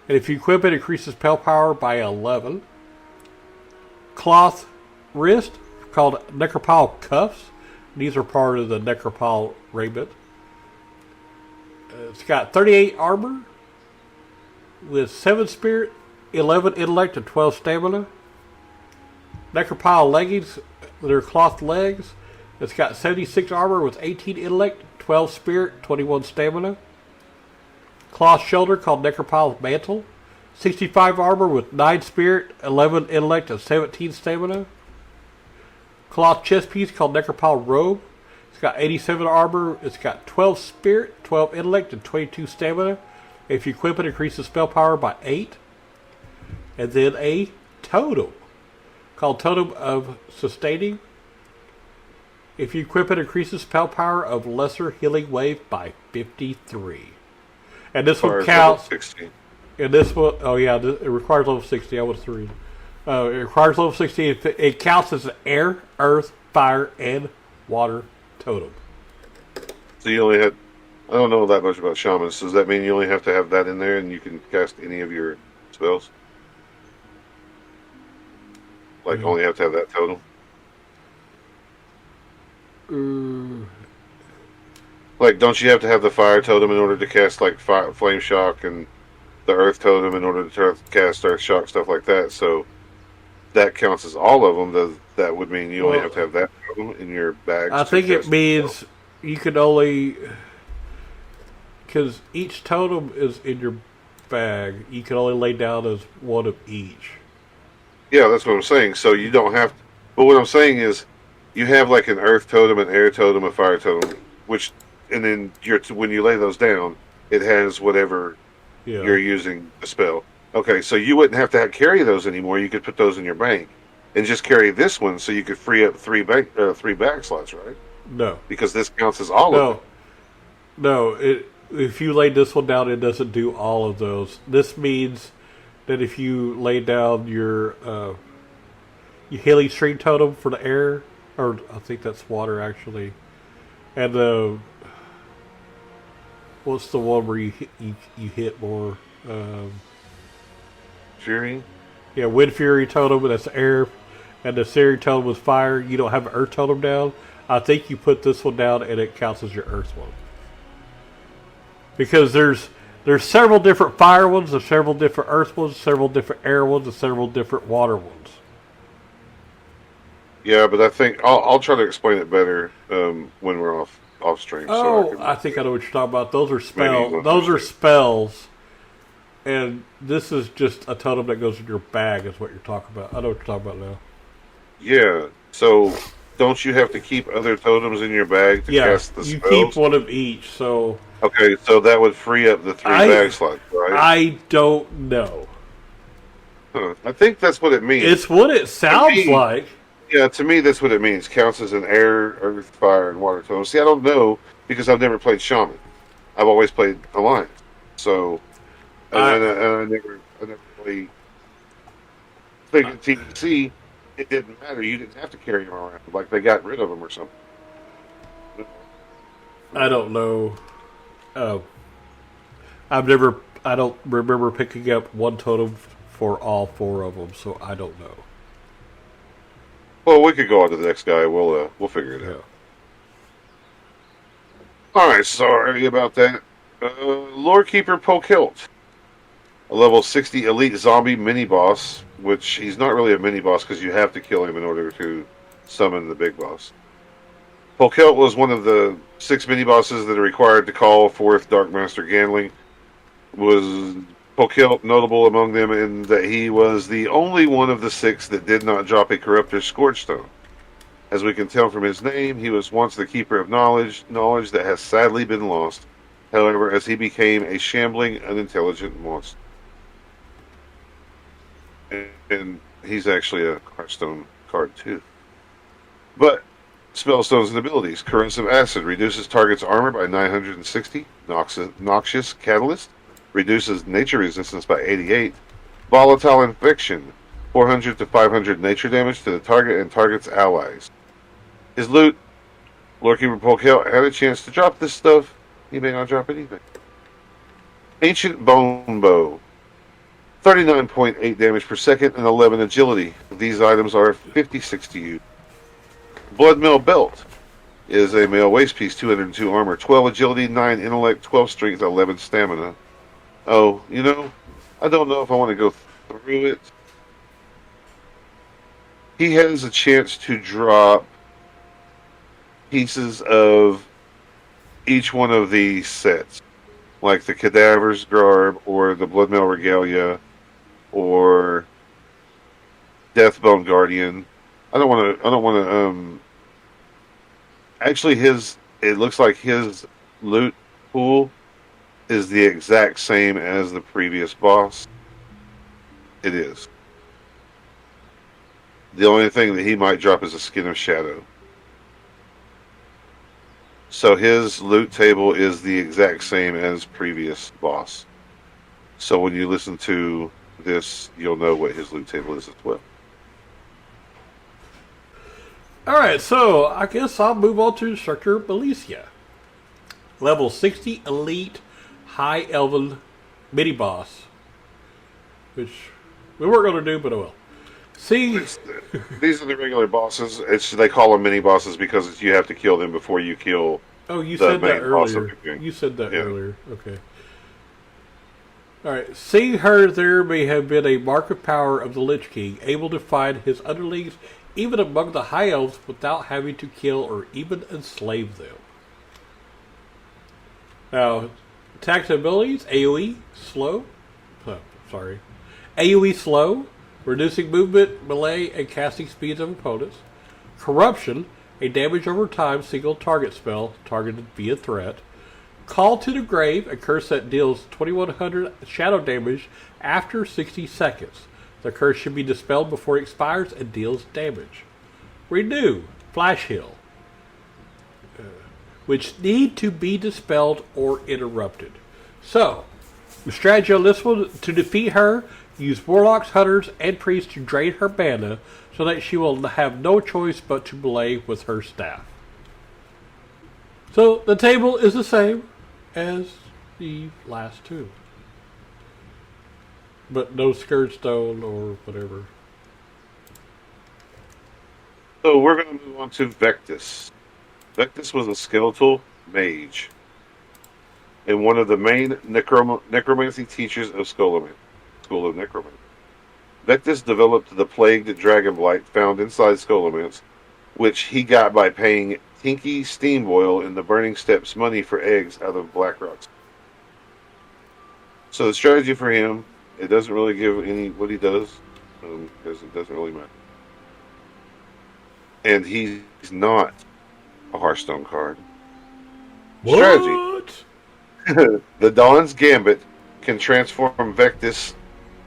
And if you equip it, increases spell power by 11. Cloth wrist called Necropyl Cuffs. These are part of the Necropyl raiment. It's got 38 armor with 7 spirit, 11 intellect, and 12 stamina. Necropyl leggings, they're cloth legs. It's got 76 armor with 18 intellect, 12 spirit, 21 stamina. Cloth shoulder called Necropyl Mantle. 65 armor with 9 spirit, 11 intellect, and 17 stamina. Cloth chest piece called Necropyl Robe. It's got 87 armor. It's got 12 spirit, 12 intellect, and 22 stamina. If you equip it, increases spell power by 8. And then a totem called Totem of Sustaining. If you equip it, increases spell power of Lesser Healing Wave by 53. And this one counts. 16. And this one, oh yeah, it requires level 60. I was 3. It requires level 60. It counts as an air, earth, fire, and water totem. So you only had, I don't know that much about shamans. Does that mean you only have to have that in there and you can cast any of your spells? Like, only have to have that totem? Like, don't you have to have the fire totem in order to cast, like, flame shock, and the earth totem in order to cast earth shock, stuff like that? So that counts as all of them. That would mean you only have to have that totem in your bag. I think it means you can only, because each totem is in your bag, you can only lay down as one of each. Yeah, that's what I'm saying. So you don't have to, but what I'm saying is you have like an earth totem, an air totem, a fire totem, which, and then when you lay those down, it has whatever you're using the spell. Okay, so you wouldn't have to carry those anymore. You could put those in your bank and just carry this one, so you could free up 3 bag slots, right? No, because this counts as all of them. No, if you lay this one down, it doesn't do all of those. This means that if you lay down your healing stream totem for the air, or I think that's water actually, and what's the one where you hit more? Fury? Yeah, Wind Fury totem, that's air, and the Siri totem was fire. You don't have an earth totem down. I think you put this one down and it counts as your earth one. Because there's several different fire ones, there's several different earth ones, several different air ones, and several different water ones. Yeah, but I think I'll try to explain it better when we're off stream. Oh, I think I know what you're talking about. Those are spells. Those are spells. And this is just a totem that goes in your bag is what you're talking about. I know what you're talking about now. Yeah. So don't you have to keep other totems in your bag to cast the spells? You keep one of each, so... Okay, so that would free up the 3 bag slots, right? I don't know. Huh. I think that's what it means. It's what it sounds like. Yeah, to me that's what it means. Counts as an air, earth, fire, and water totem. See, I don't know because I've never played Shaman. I've always played Alliance. So... I never really figured TBC, it didn't matter. You didn't have to carry them around. Like they got rid of them or something. I don't know. I don't remember picking up one totem for all 4 of them, so I don't know. Well, we could go on to the next guy. We'll figure it out. All right, sorry about that. Lore Keeper Hilt, a level 60 elite zombie mini boss, which he's not really a mini boss because you have to kill him in order to summon the big boss. Hilt was one of the 6 mini bosses that are required to call forth Dark Master Gandling. Was Hilt notable among them in that he was the only one of the 6 that did not drop a Corruptor's Scourge Stone. As we can tell from his name, he was once the Keeper of Knowledge that has sadly been lost, however, as he became a shambling, unintelligent monster. And he's actually a Hearthstone card, too. But, Spellstones and abilities. Corrosive Acid reduces target's armor by 960. Noxious Catalyst reduces nature resistance by 88. Volatile Infection, 400 to 500 nature damage to the target and target's allies. His loot, Lordkeeper Hilt had a chance to drop this stuff. He may not drop anything. Ancient Bone Bow, 39.8 damage per second and 11 agility. These items are 56 to use. Bloodmill Belt is a male waist piece, 202 armor, 12 agility, 9 intellect, 12 strength, 11 stamina. Oh, I don't know if I want to go through it. He has a chance to drop pieces of each one of these sets, like the Cadaver's Garb or the Bloodmill Regalia or Deathbone Guardian. I don't want to. Actually, it looks like his loot pool is the exact same as the previous boss. It is. The only thing that he might drop is a Skin of Shadow. So his loot table is the exact same as previous boss. So when you listen to this, you'll know what his loot table is as well. Alright, so I guess I'll move on to Instructor Felicia. Level 60 Elite High Elven Mini Boss. Which we weren't going to do, but I will. See, these are the regular bosses. They call them mini bosses because you have to kill them before you kill. Oh, you the said that main boss of earlier. the game. You said that earlier. Okay. Alright. Seeing her, there may have been a mark of power of the Lich King, able to find his underlings even among the High Elves without having to kill or even enslave them. Now, attacks and abilities, AoE, slow. AoE slow, reducing movement, melee, and casting speeds of opponents. Corruption, a damage over time single target spell, targeted via threat. Call to the Grave, a curse that deals 2100 shadow damage after 60 seconds. The curse should be dispelled before it expires and deals damage. Renew, Flash Heal, which need to be dispelled or interrupted. So, the strategy on this one, to defeat her, use Warlocks, Hunters, and Priests to drain her mana so that she will have no choice but to melee with her staff. So, the table is the same as the last two. But no Scourge Stone or whatever. So we're going to move on to Vectus. Vectus was a skeletal mage and one of the main necromancy teachers of Scholomance, School of Necromancy. Vectus developed the plagued dragonblight found inside Scholomance, which he got by paying Tinky Steamboil in the Burning Steps money for eggs out of black rocks. So the strategy for him, it doesn't really give any what he does, because it doesn't really matter. And he's not a Hearthstone card. What? Strategy. The Dawn's Gambit can transform Vectus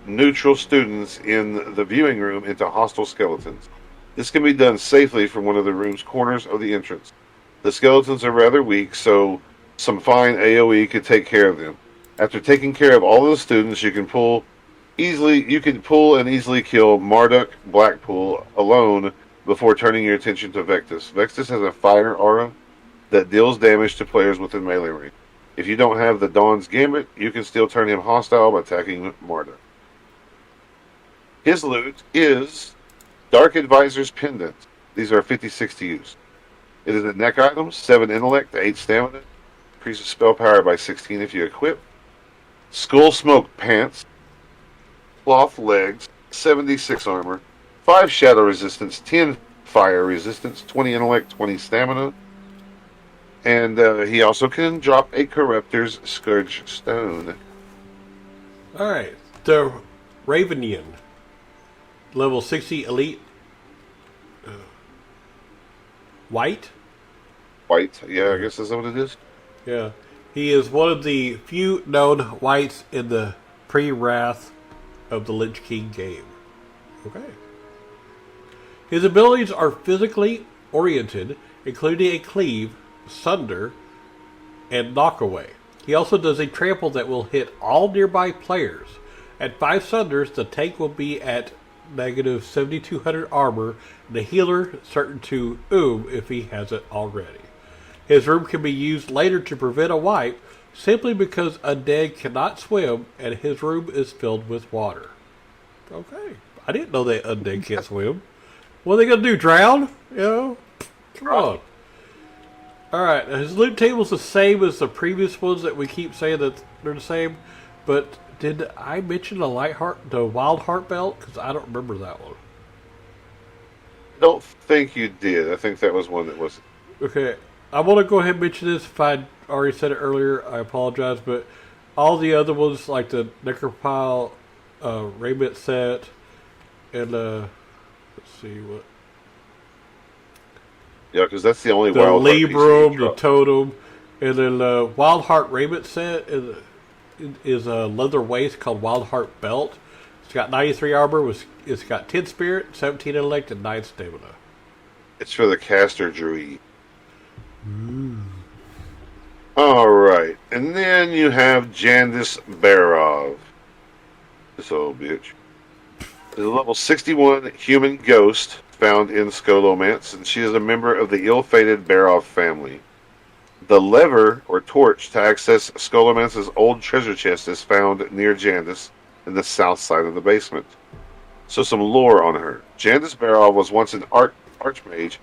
neutral students in the viewing room into hostile skeletons. This can be done safely from one of the room's corners of the entrance. The skeletons are rather weak, so some fine AoE could take care of them. After taking care of all of the students, you can pull and easily kill Marduk Blackpool alone before turning your attention to Vectus. Vectus has a fire aura that deals damage to players within melee range. If you don't have the Dawn's Gambit, you can still turn him hostile by attacking Marduk. His loot is Dark Advisor's Pendant. These are 56 to use. It is a neck item, 7 intellect, 8 stamina, increases spell power by 16 if you equip. Skull Smoke Pants, Cloth Legs, 76 armor, 5 shadow resistance, 10 fire resistance, 20 intellect, 20 stamina. And he also can drop a Corruptor's Scourge Stone. Alright. The Ravenian. Level 60 elite. White? White, yeah, I guess that's what it is. Yeah. He is one of the few known whites in the pre-Wrath of the Lich King game. Okay. His abilities are physically oriented, including a cleave, sunder, and knockaway. He also does a trample that will hit all nearby players. At 5 sunders, the tank will be at negative 7,200 armor, and the healer certain to if he has it already. His room can be used later to prevent a wipe, simply because undead cannot swim, and his room is filled with water. Okay. I didn't know that undead can't swim. What are they going to do, drown? You know? Come on. Alright, his loot table's the same as the previous ones that we keep saying that they're the same, but did I mention the Wild Heart Belt? Because I don't remember that one. I don't think you did. I think that was one that was... Okay, I want to go ahead and mention this. If I already said it earlier, I apologize, but all the other ones, like the Necropyl raiment set, and let's see what... Yeah, because that's the only the Wild Heart Librum, the Totem, and then the Wild Heart raiment set is a leather waist called Wild Heart Belt. It's got 93 armor, it's got 10 spirit, 17 intellect, and 9 stamina. It's for the caster druid. Alright, and then you have Jandis Baerov. This old bitch. Is a level 61 human ghost found in Scholomance, and she is a member of the ill-fated Baerov family. The lever, or torch, to access Scolomance's old treasure chest is found near Jandis in the south side of the basement. So some lore on her. Jandis Baerov was once an archmage,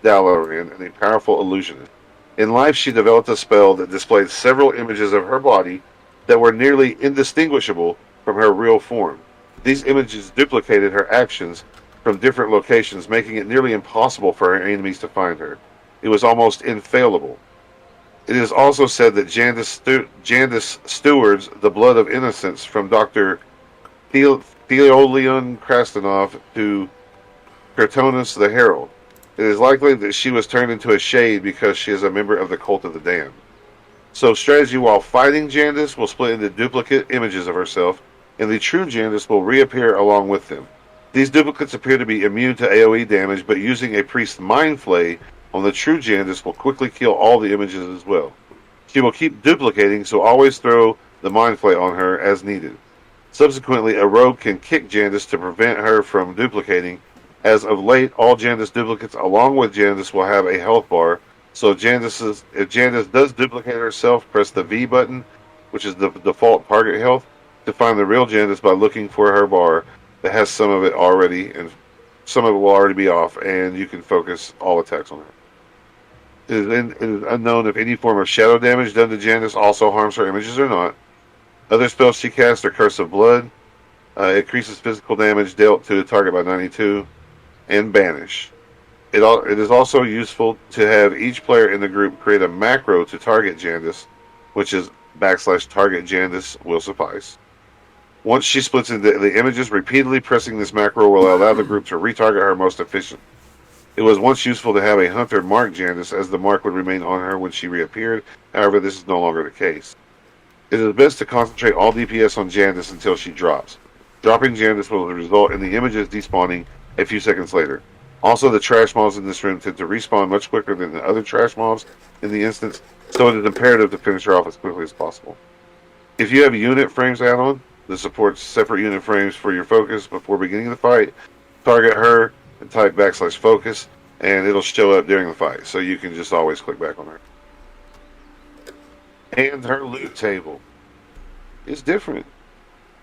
Dalaran, and a powerful illusionist. In life, she developed a spell that displayed several images of her body that were nearly indistinguishable from her real form. These images duplicated her actions from different locations, making it nearly impossible for her enemies to find her. It was almost infallible. It is also said that Jandis stewards the blood of innocence from Dr. Theolon Krastenov to Krastenov the Herald. It is likely that she was turned into a shade because she is a member of the Cult of the Damned. So strategy while fighting Jandis will split into duplicate images of herself, and the true Jandis will reappear along with them. These duplicates appear to be immune to AoE damage, but using a priest mind flay on the true Jandis will quickly kill all the images as well. She will keep duplicating, so always throw the mind flay on her as needed. Subsequently, a rogue can kick Jandis to prevent her from duplicating. As of late, all Jandis duplicates along with Jandis will have a health bar, so if Jandis does duplicate herself, press the V button, which is the default target health, to find the real Jandis by looking for her bar that has some of it already, and some of it will already be off, and you can focus all attacks on her. It is unknown if any form of shadow damage done to Jandis also harms her images or not. Other spells she casts are Curse of Blood, increases physical damage dealt to the target by 92, and Banish. It is also useful to have each player in the group create a macro to target Jandis, which is /target Jandis will suffice. Once she splits into the images, repeatedly pressing this macro will allow the group to retarget her most efficiently. It was once useful to have a hunter mark Jandis, as the mark would remain on her when she reappeared. However, this is no longer the case. It is best to concentrate all DPS on Jandis until she drops. Dropping Jandis will result in the images despawning a few seconds later. Also, the trash mobs in this room tend to respawn much quicker than the other trash mobs in the instance, so it is imperative to finish her off as quickly as possible. If you have a unit frames add-on that supports separate unit frames for your focus before beginning the fight, target her and type /focus, and it'll show up during the fight, so you can just always click back on her. And her loot table is different.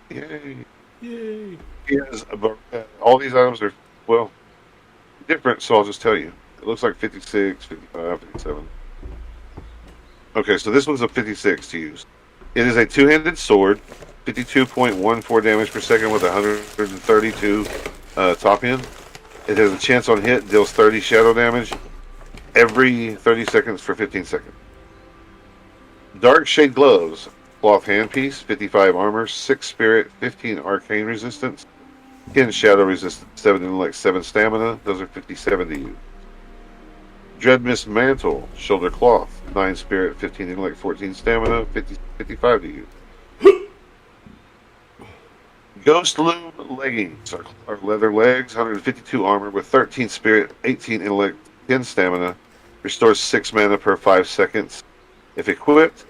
Yay. Yay. Yes, all these items are, well, different, so I'll just tell you. It looks like 56, 55, 57. Okay, so this one's a 56 to use. It is a two-handed sword, 52.14 damage per second with 132 top end. It has a chance on hit, deals 30 shadow damage every 30 seconds for 15 seconds. Dark Shade Gloves, cloth handpiece, 55 armor, 6 spirit, 15 arcane resistance, 10 shadow resistance, 7 intellect, 7 stamina. Those are 57 to use. Dreadmist Mantle, shoulder cloth, 9 spirit, 15 intellect, 14 stamina, 55 to use. Ghost Loom Leggings are leather legs, 152 armor with 13 spirit, 18 intellect, 10 stamina. Restores 6 mana per 5 seconds. If equipped,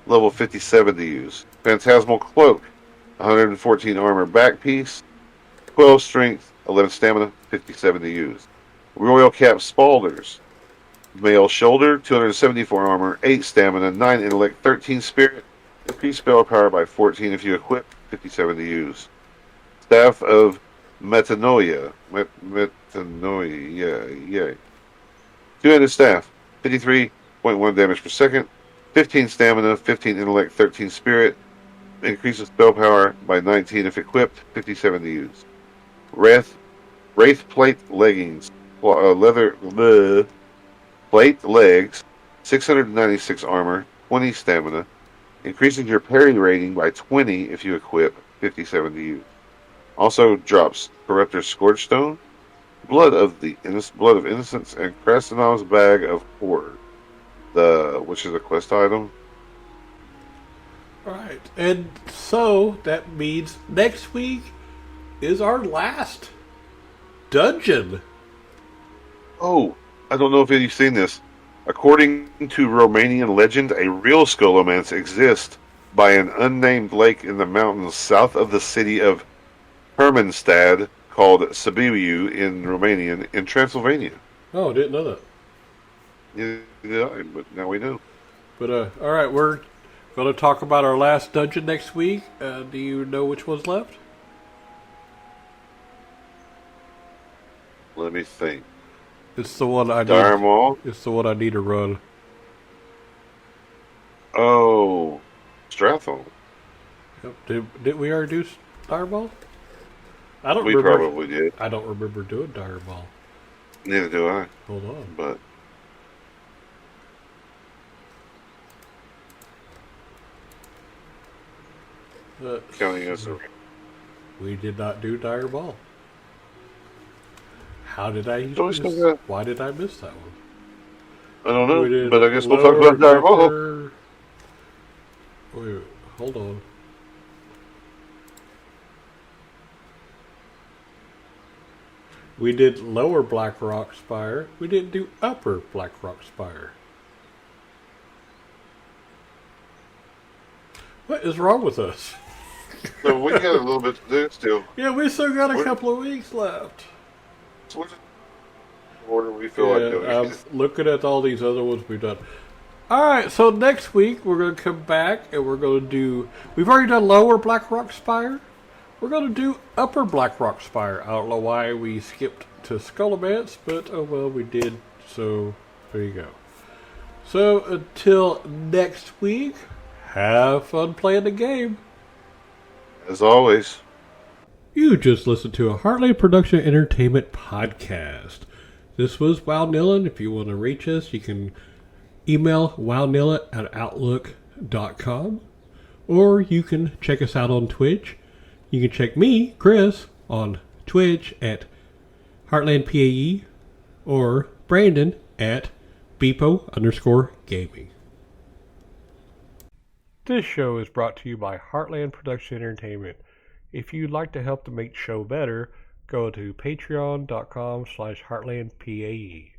level 57 to use. Phantasmal Cloak, 114 armor back piece, 12 strength, 11 stamina, 57 to use. Royal Cap Spalders, male shoulder, 274 armor, 8 stamina, 9 intellect, 13 spirit. Increase spell power by 14 if you equip, 57 to use. Staff of Metanoia. Metanoia. Two-handed staff, 53.1 damage per second, 15 stamina, 15 intellect, 13 spirit. Increases spell power by 19 if equipped, 57 to use. Wraith Plate Leggings, leather plate legs, 696 armor, 20 stamina. Increases your parry rating by 20 if you equip, 57 to use. Also drops Corruptor's Scourge Stone, Blood of Innocence, and Krastenov's Bag of Horror, which is a quest item. Alright, and so that means next week is our last dungeon. Oh, I don't know if you've seen this. According to Romanian legend, a real Scholomance exists by an unnamed lake in the mountains south of the city of Hermannstad, called Sibiu in Romanian, in Transylvania. Oh, I didn't know that. Yeah, but now we know. But, alright, we're going to talk about our last dungeon next week. Do you know which one's left? Let me think. It's the one I Darmall. It's the one I need to run. Oh, Strathel. Yep. Did we already do Direball? I don't We remember. probably did. I don't remember doing Direball. Neither do I. Hold on. But counting us around. We did not do Direball. How did I So miss? Why did I miss that one? I don't know, but I guess we'll talk about Direball. Wait, hold on. We did Lower Blackrock Spire. We didn't do Upper Blackrock Spire. What is wrong with us? So we got a little bit to do still. Yeah, we still got a couple of weeks left. So which order we feel like doing? I'm looking at all these other ones we've done. Alright, so next week we're going to come back and we're going to do... We've already done Lower Blackrock Spire. We're going to do Upper Blackrock Spire. I don't know why we skipped to Scholomance, but oh well, we did. So, there you go. So, until next week, have fun playing the game. As always. You just listened to a Heartland Production Entertainment podcast. This was Wownilla. If you want to reach us, you can email wownilla@outlook.com, or you can check us out on Twitch. You can check me, Chris, on Twitch at HeartlandPAE, or Brandon at Beepo_gaming. This show is brought to you by Heartland Production Entertainment. If you'd like to help to make the show better, go to patreon.com/HeartlandPAE.